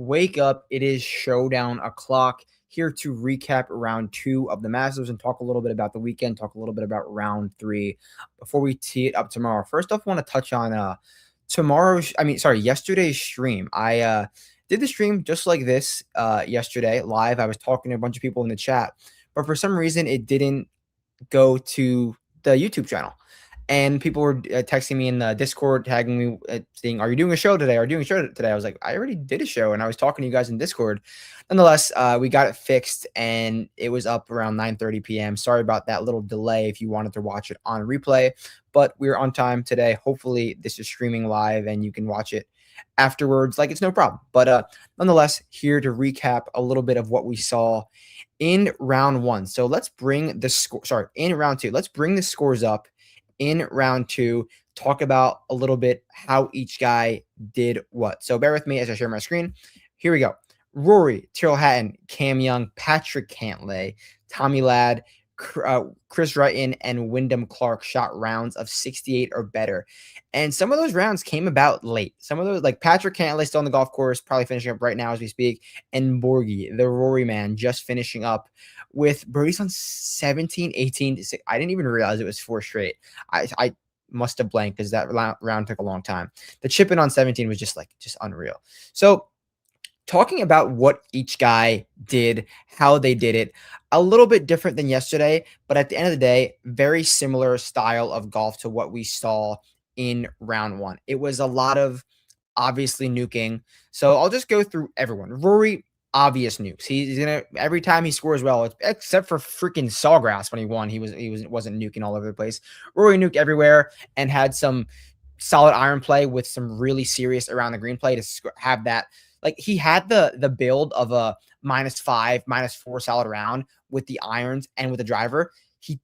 Wake up. It is showdown o'clock. Here to recap round 2 of the Masters and talk a little bit about the weekend, talk a little bit about round 3 before we tee it up tomorrow. First off, I want to touch on yesterday's stream. I did the stream just like this yesterday live. I was talking to a bunch of people in the chat, but for some reason it didn't go to the YouTube channel. And people were texting me in the Discord, tagging me, saying, "Are you doing a show today? Are you doing a show today?" I was like, "I already did a show," and I was talking to you guys in Discord. Nonetheless, we got it fixed, and it was up around 9:30 p.m. Sorry about that little delay if you wanted to watch it on replay, but we're on time today. Hopefully, this is streaming live, and you can watch it afterwards like it's no problem. But nonetheless, here to recap a little bit of what we saw in round 1. So let's bring the score. Sorry, in round 2. Let's bring the scores up in round 2, talk about a little bit how each guy did what. So bear with me as I share my screen. Here we go. Rory, Tyrrell Hatton, Cam Young, Patrick Cantlay, Tommy Ladd, Chris Wrighton, and Wyndham Clark shot rounds of 68 or better. And some of those rounds came about late. Some of those, like Patrick Cantlay still on the golf course, probably finishing up right now as we speak. And Borgie, the Rory man, just finishing up with birdies on 17, 18 to 6. I didn't even realize it was 4 straight. I must have blanked because that round took a long time. The chip in on 17 was just unreal. So talking about what each guy did, how they did it, a little bit different than yesterday, but at the end of the day, very similar style of golf to what we saw in round 1. It was a lot of obviously nuking. So I'll just go through everyone. Rory, obvious nukes. He's gonna every time he scores well, except for freaking Sawgrass when he won, he wasn't nuking all over the place. Rory nuked everywhere and had some solid iron play with some really serious around the green play to have that. Like he had the build of a -5, -4 solid round with the irons and with the driver. He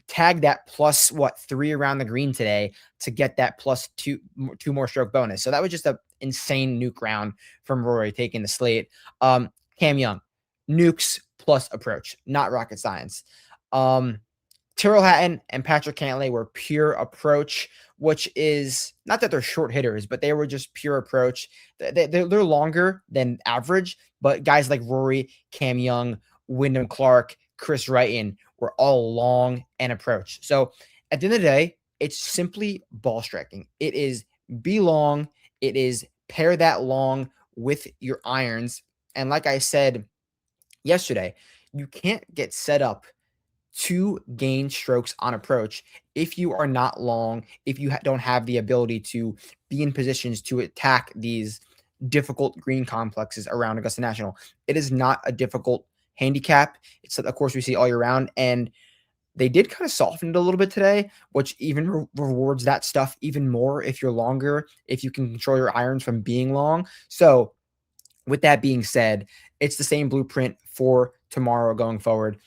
tagged that +3 around the green today to get that +2 more stroke bonus. So that was just a insane nuke round from Rory taking the slate. Cam Young, nukes plus approach, not rocket science. Tyrrell Hatton and Patrick Cantlay were pure approach, which is not that they're short hitters, but they were just pure approach. They're longer than average, but guys like Rory, Cam Young, Wyndham Clark, Chris Wrighton were all long and approach. So at the end of the day, it's simply ball striking. It is be long. It is pair that long with your irons. And like I said yesterday, you can't get set up to gain strokes on approach if you are not long, if you don't have the ability to be in positions to attack these difficult green complexes around Augusta National. It is not a difficult handicap. It's, of course, we see all year round, and they did kind of soften it a little bit today, which even rewards that stuff even more if you're longer, if you can control your irons from being long. So with that being said, it's the same blueprint for tomorrow going forward.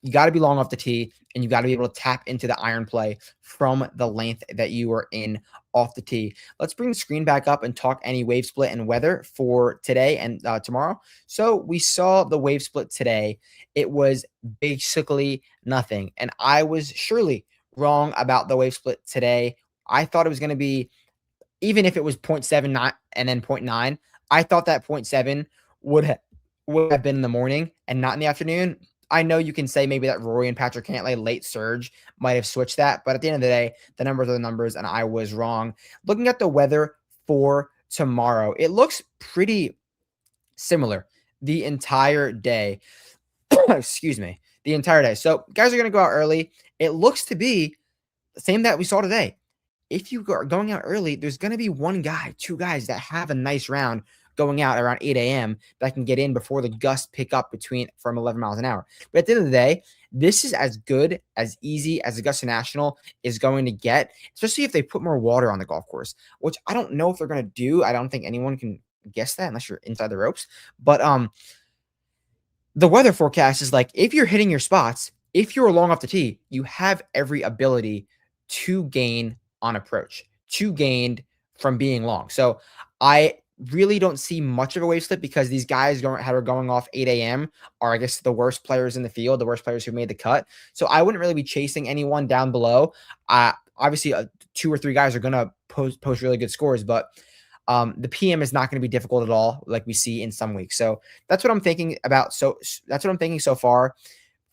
You got to be long off the tee, and you got to be able to tap into the iron play from the length that you are in off the tee. Let's bring the screen back up and talk any wave split and weather for today and tomorrow. So we saw the wave split today. It was basically nothing, and I was surely wrong about the wave split today. I thought it was going to be, even if it was 0.79 and then 0.9, I thought that 0.7 would have been in the morning and not in the afternoon. I know you can say maybe that Rory and Patrick Cantlay late surge might have switched that, but at the end of the day, the numbers are the numbers, and I was wrong. Looking at the weather for tomorrow, it looks pretty similar the entire day. Excuse me, the entire day. So guys are going to go out early. It looks to be the same that we saw today. If you are going out early, there's going to be one guy, 2 guys that have a nice round going out around 8 a.m. that can get in before the gusts pick up from 11 miles an hour. But at the end of the day, this is as good, as easy as Augusta National is going to get, especially if they put more water on the golf course, which I don't know if they're going to do. I don't think anyone can guess that unless you're inside the ropes. But the weather forecast is like, if you're hitting your spots, if you're long off the tee, you have every ability to gain on approach, to gain from being long. So I really don't see much of a wave slip because these guys are going off 8 a.m. are, I guess, the worst players in the field, the worst players who made the cut. So I wouldn't really be chasing anyone down below. Obviously, 2 or 3 guys are going to post really good scores, but The PM is not going to be difficult at all, like we see in some weeks. So that's what I'm thinking about. So that's what I'm thinking so far.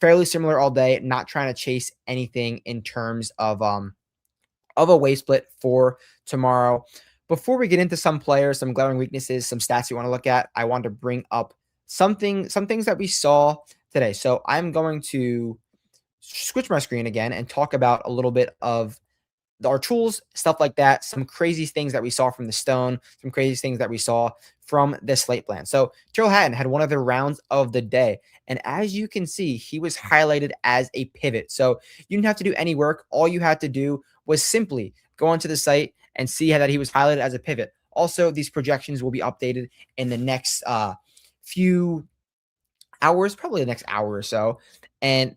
Fairly similar all day. Not trying to chase anything in terms of a wave split for tomorrow. Before we get into some players, some glaring weaknesses, some stats you want to look at, I want to bring up some things that we saw today. So I'm going to switch my screen again and talk about a little bit of our tools, stuff like that, some crazy things that we saw from the Stone, some crazy things that we saw from the Slate plan. So Tyrrell Hatton had one of the rounds of the day. And as you can see, he was highlighted as a pivot. So you didn't have to do any work. All you had to do was simply go onto the site and see how that he was highlighted as a pivot. Also, these projections will be updated in the next few hours, probably the next hour or so. And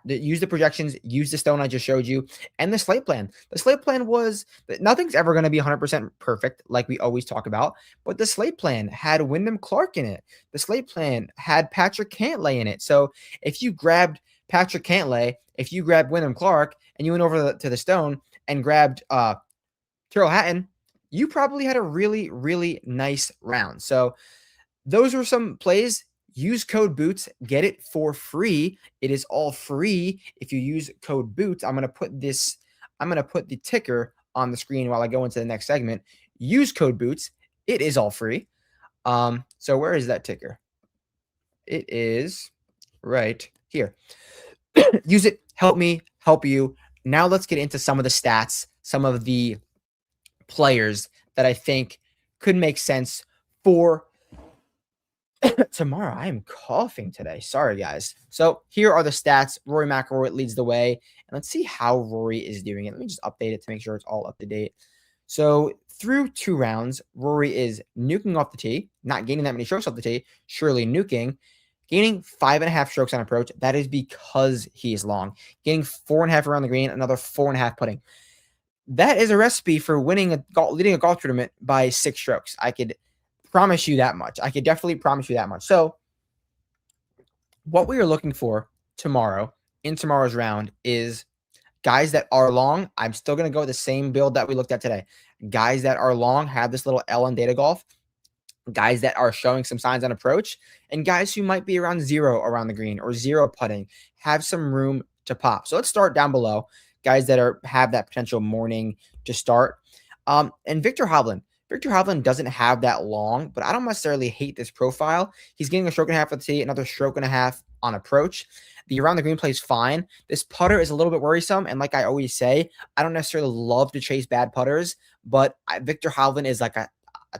use the projections, use the Stone I just showed you, and the Slate plan. The Slate plan was, nothing's ever going to be 100% perfect, like we always talk about, but the Slate plan had Wyndham Clark in it. The Slate plan had Patrick Cantlay in it. So if you grabbed Patrick Cantlay, if you grabbed Wyndham Clark, and you went over to the Stone and grabbed Tyrrell Hatton, you probably had a really, really nice round. So those were some plays. Use code BOOTS, get it for free. It is all free if you use code BOOTS. I'm going to put the ticker on the screen while I go into the next segment. Use code BOOTS. It is all free. So where is that ticker? It is right here. Use it. Help me, help you. Now let's get into some of the stats, some of the players that I think could make sense for tomorrow. I am coughing today. Sorry, guys. So here are the stats. Rory McIlroy leads the way. And let's see how Rory is doing it. Let me just update it to make sure it's all up to date. So through 2 rounds, Rory is nuking off the tee, not gaining that many strokes off the tee, surely nuking, gaining 5.5 strokes on approach. That is because he is long. Gaining 4.5 around the green, another 4.5 putting. That is a recipe for leading a golf tournament by 6 strokes. I could promise you that much. I could definitely promise you that much. So what we are looking for tomorrow in tomorrow's round is guys that are long. I'm still going to go with the same build that we looked at today. Guys that are long have this little L in data golf. Guys that are showing some signs on approach, and guys who might be around 0 around the green or 0 putting have some room to pop. So let's start down below. Guys that have that potential morning to start. And Victor Hovland. Victor Hovland doesn't have that long, but I don't necessarily hate this profile. He's getting a stroke and a half at the tee, another stroke and a half on approach. The around the green play is fine. This putter is a little bit worrisome, and like I always say, I don't necessarily love to chase bad putters, but Victor Hovland is like a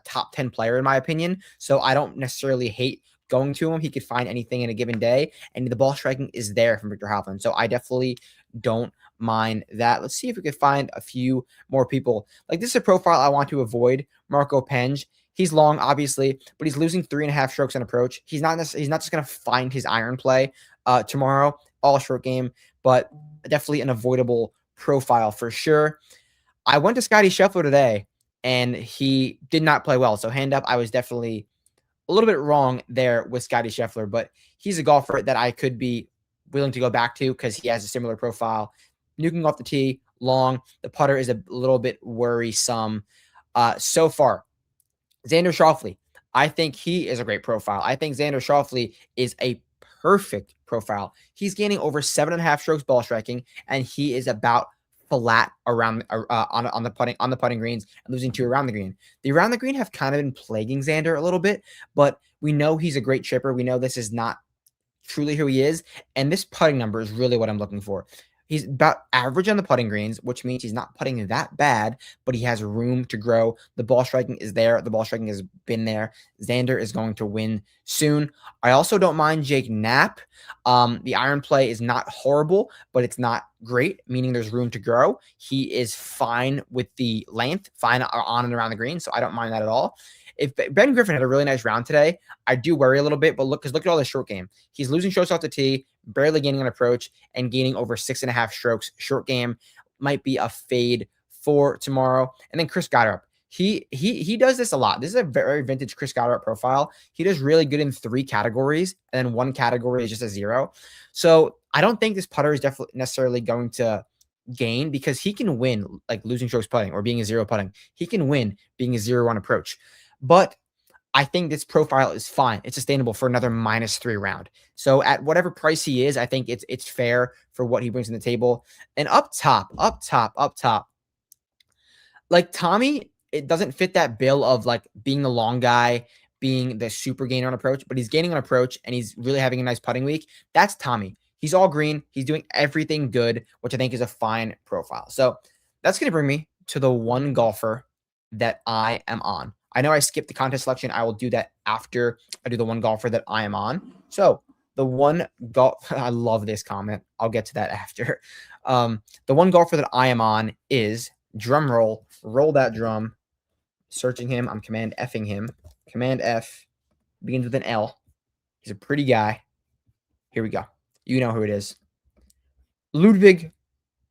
top 10 player in my opinion, so I don't necessarily hate going to him. He could find anything in a given day, and the ball striking is there from Victor Hovland, so I definitely don't mind that. Let's see if we could find a few more people. Like, this is a profile I want to avoid. Marco Penge. He's long, obviously, but he's losing 3.5 strokes on approach. He's not just going to find his iron play tomorrow, all short game, but definitely an avoidable profile for sure. I went to Scotty Scheffler today, and he did not play well. So hand up, I was definitely a little bit wrong there with Scotty Scheffler, but he's a golfer that I could be willing to go back to because he has a similar profile. Nuking off the tee, long. The putter is a little bit worrisome. So far, Xander Schauffele, I think he is a great profile. I think Xander Schauffele is a perfect profile. He's gaining over 7.5 strokes ball striking, and he is about flat around on the putting greens and losing 2 around the green. The around the green have kind of been plaguing Xander a little bit, but we know he's a great chipper. We know this is not truly who he is, and this putting number is really what I'm looking for. He's about average on the putting greens, which means he's not putting that bad, but he has room to grow. The ball striking is there. The ball striking has been there. Xander is going to win soon. I also don't mind Jake Knapp. The iron play is not horrible, but it's not great, meaning there's room to grow. He is fine with the length, fine on and around the green, so I don't mind that at all. If Ben Griffin had a really nice round today, I do worry a little bit, but look at all the short game. He's losing strokes off the tee, barely gaining an approach, and gaining over 6.5 strokes. Short game might be a fade for tomorrow. And then Chris Goddard. He does this a lot. This is a very vintage Chris Goddard profile. He does really good in 3 categories, and then 1 category is just a 0. So I don't think this putter is definitely necessarily going to gain because he can win like losing strokes putting or being a 0 putting. He can win being a 0-1 approach. But I think this profile is fine. It's sustainable for another -3 round. So at whatever price he is, I think it's fair for what he brings to the table. And up top, like Tommy, it doesn't fit that bill of like being the long guy, being the super gainer on approach, but he's gaining on approach and he's really having a nice putting week. That's Tommy. He's all green. He's doing everything good, which I think is a fine profile. So that's going to bring me to the one golfer that I am on. I know I skipped the contest selection. I will do that after I do the one golfer that I am on. So the one golf, I love this comment. I'll get to that after. The one golfer that I am on is, drum roll that drum. Searching him. I'm command Fing him. Command F begins with an L. He's a pretty guy. Here we go. You know who it is. Ludwig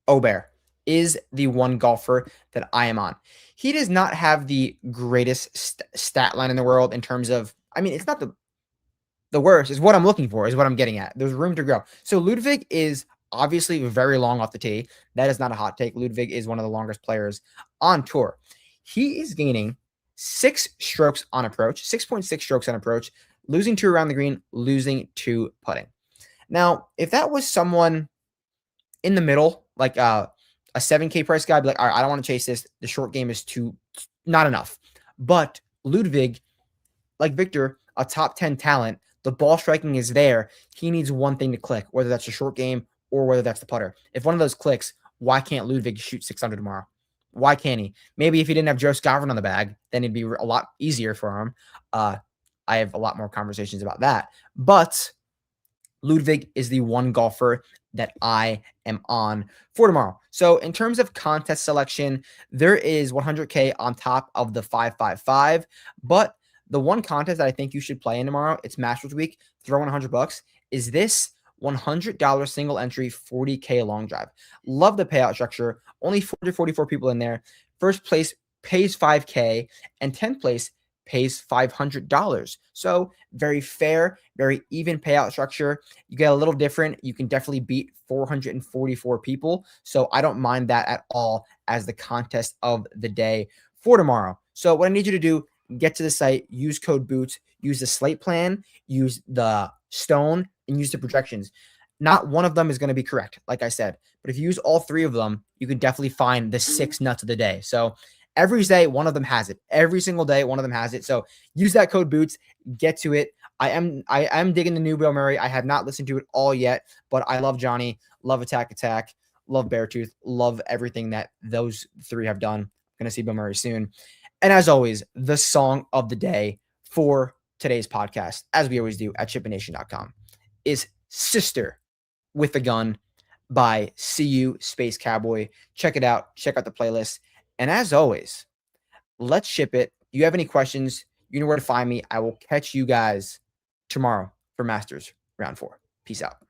Aubert is the one golfer that I am on. He does not have the greatest stat line in the world in terms of, I mean, it's not the worst. Is what I'm looking for, is what I'm getting at. There's room to grow. So Ludwig is obviously very long off the tee. That is not a hot take. Ludwig is one of the longest players on tour. He is gaining 6 strokes on approach, 6.6 strokes on approach, losing 2 around the green, losing 2 putting. Now, if that was someone in the middle, like a 7K price guy, I'd be like, all right, I don't want to chase this. The short game is not enough. But Ludwig, like Victor, a top 10 talent, the ball striking is there. He needs one thing to click, whether that's a short game or whether that's the putter. If one of those clicks, why can't Ludwig shoot 600 tomorrow? Why can't he? Maybe if he didn't have Joe Scoverin on the bag, then it'd be a lot easier for him. I have a lot more conversations about that. But Ludwig is the one golfer that I am on for tomorrow. So in terms of contest selection, there is 100K on top of the 555, but the one contest that I think you should play in tomorrow, it's Masters week, throw in $100, is this $100 single entry 40K long drive. Love the payout structure. Only 444 people in there. First place pays 5K and 10th place pays $500. So very fair, very even payout structure. You get a little different. You can definitely beat 444 people. So I don't mind that at all as the contest of the day for tomorrow. So what I need you to do, get to the site, use code BOOTS, use the Slate plan, use the Stone, and use the projections. Not one of them is going to be correct, like I said. But if you use all 3 of them, you can definitely find the 6 nuts of the day. So every day, one of them has it. Every single day, one of them has it. So use that code BOOTS, get to it. I am digging the new Bill Murray. I have not listened to it all yet, but I love Johnny, love Attack, love Beartooth, love everything that those 3 have done. Going to see Bill Murray soon. And as always, the song of the day for today's podcast, as we always do at chipination.com, is Sister with a Gun by CU Space Cowboy. Check it out. Check out the playlist. And as always, let's ship it. If you have any questions, you know where to find me. I will catch you guys tomorrow for Masters Round 4. Peace out.